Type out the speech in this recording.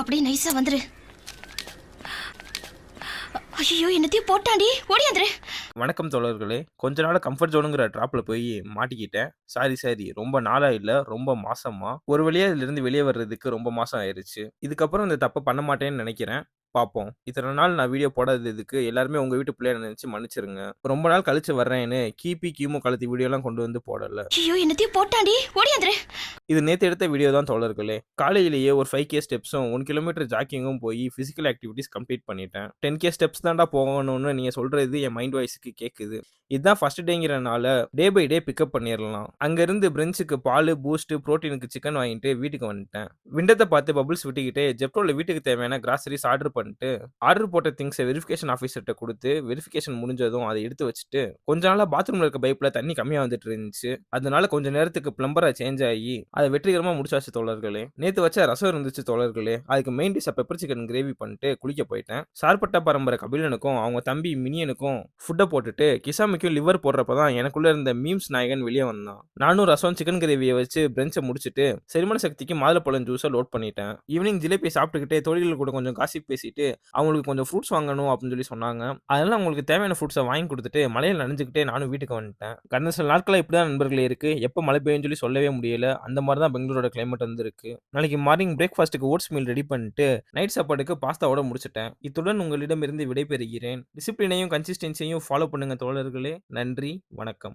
அப்படியே நைஸா வந்துரு. ஐயோ என்னத்தையும் போட்டாண்டி, ஓடியாந்துரு. வணக்கம் தோழர்களே. கொஞ்ச நாளா கம்ஃபர்ட் ஜோனுங்கிற ட்ராப்ல போய் மாட்டிக்கிட்டேன். சாரி. ரொம்ப நாளா இல்ல, ரொம்ப மாசமா. ஒரு வழியா இதிலிருந்து வெளிய வர்றதுக்கு ரொம்ப மாசம் ஆயிருச்சு. இதுக்கப்புறம் இந்த தப்ப பண்ண மாட்டேன்னு நெனைக்கிறேன். பாப்போம். இத்தன நாள் நான் வீடியோ போடாததுக்கு எல்லாருமே உங்க வீட்டு பிள்ளையா நெனச்சு மன்னிச்சிருங்க. ரொம்ப நாள் கழிச்சு வர்றேன்னு கிமு கழுத்தி வீடியோலாம் கொண்டு வந்து போடல. ஐயோ என்னத்தையும் போட்டாண்டி, ஓடியாந்துரு. இது நேத்து எடுத்த வீடியோ தான் தோழர்களே. காலையிலேயே ஒரு 5K ஸ்டெப்ஸும் 1 கிலோமீட்டர் ஜாக்கிங்கும் போய் பிசிக்கல் ஆக்டிவிட்டீஸ் கம்ப்ளீட் பண்ணிட்டேன். 10K ஸ்டெப்ஸ் தான்டா போகணும்னு நீங்க சொல்றது என் மைண்ட் வாய்ஸ்க்கு கேக்குது. இதுதான் ஃபர்ஸ்ட் டேங்கிறனால டே பை டே பிக்கப் பண்ணிரலாம். அங்கிருந்து பிரஞ்சுக்கு பாலு, பூஸ்ட், புரோட்டீனுக்கு சிக்கன் வாங்கிட்டு வீட்டுக்கு வந்துட்டேன். விண்டத்த பார்த்து பபிள்ஸ் விட்டுக்கிட்டு ஜெப்டோல வீட்டுக்கு தேவையான கிராசரிஸ் ஆர்டர் பண்ணிட்டு, ஆர்டர் போட்ட திங்ஸ வெரிஃபிகேஷன் ஆஃபீசர்ட்ட குடுத்து, வெரிஃபிகேஷன் முடிஞ்சதும் அத எடுத்து வச்சுட்டு, கொஞ்ச நாளா பாத்ரூம்ல இருக்க பைப்ல தண்ணி கம்மியா வந்துட்டு இருந்துச்சு. அதனால கொஞ்ச நேரத்துக்கு பிளம்பரா சேஞ்ச் ஆகி அத வெற்றிகரமா முடிச்சாச்சு தோழர்களே. நேத்து வச்ச ரசம் இருந்துச்சு தோழர்களே. அதுக்கு மெயின் டிஷ்ஷா பெப்பர் சிக்கன் கிரேவி பண்ணிட்டு குளிக்க போயிட்டேன். சார்பட்டா பரம்பரை கபிலனுக்கும் அவங்க தம்பி மினியனுக்கும் ஃபுட்ட போட்டுட்டு கிசாமிக்கும் லிவர் போடுறப்ப தான் எனக்குள்ள இருந்த மீம்ஸ் நாயகன் வெளிய வந்தான். நானும் ரசம் சிக்கன் கிரேவிய வச்சு பிரஞ்ச முடிச்சுட்டு செரிமான சக்திக்கு மாதுளப்பழம் ஜூஸ லோட் பண்ணிட்டேன். ஈவினிங் ஜிலேபி சாப்பிட்டுக்கிட்டே தோழிகள் கூட கொஞ்சம் காசிப் பேசிட்டு அவங்களுக்கு கொஞ்சம் ஃப்ரூட்ஸ் வாங்கணும் அப்படின்னு சொல்லி சொன்னாங்க. அதனால அவங்களுக்கு தேவையான ஃப்ரூட்ஸ வாங்கி குடுத்துட்டு மழையில நனைஞ்சுக்கிட்டே நானும் வீட்டுக்கு வந்துட்டேன். கடந்த சில நாட்களா இப்படிதான் நண்பர்களே இருக்கு. எப்ப மழை பெய்யும்னு சொல்லி சொல்லவே முடியல. அந்த மாரி தான் பெங்களூரோட கிளைமேட் வந்து இருக்கு. நாளைக்கு மார்னிங் பிரேக்ஃபாஸ்ட்க்கு ஓட்ஸ் மீல் ரெடி பண்ணிட்டு, நைட் சாப்பாடுக்கு பாஸ்தாவோட முடிச்சுட்டேன். இத்துடன் உங்களிடமிருந்து விடைபெறுகிறேன். டிசிப்ளினையும் கன்சிஸ்டன்சியையும் ஃபாலோ பண்ணுங்க தோழர்களே. நன்றி, வணக்கம்.